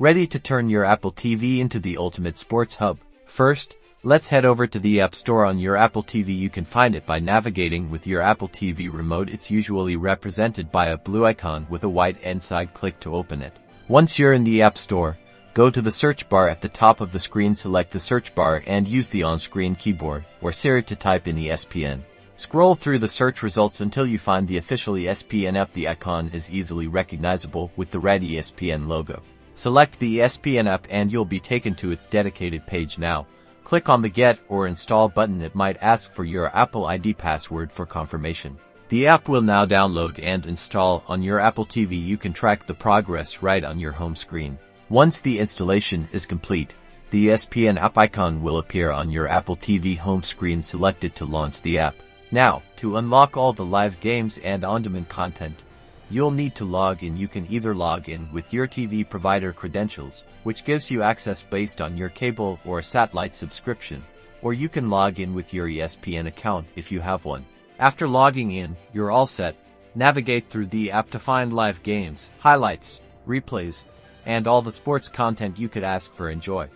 Ready to turn your Apple TV into the ultimate sports hub? First, let's head over to the App Store on your Apple TV. You can find it by navigating with your Apple TV remote. It's usually represented by a blue icon with a white inside. Click to open it. Once you're in the App Store, go to the search bar at the top of the screen. Select the search bar and use the on-screen keyboard or Siri to type in ESPN. Scroll through the search results until you find the official ESPN app. The icon is easily recognizable with the red ESPN logo. Select the ESPN app and you'll be taken to its dedicated page. Now, click on the Get or Install button. It might ask for your Apple ID password for confirmation. The app will now download and install on your Apple TV. You can track the progress right on your home screen. Once the installation is complete, the ESPN app icon will appear on your Apple TV home screen. Select it to launch the app. Now, to unlock all the live games and on-demand content, you'll need to log in. You can either log in with your TV provider credentials, which gives you access based on your cable or satellite subscription, or you can log in with your ESPN account if you have one. After logging in, you're all set. Navigate through the app to find live games, highlights, replays, and all the sports content you could ask for. Enjoy.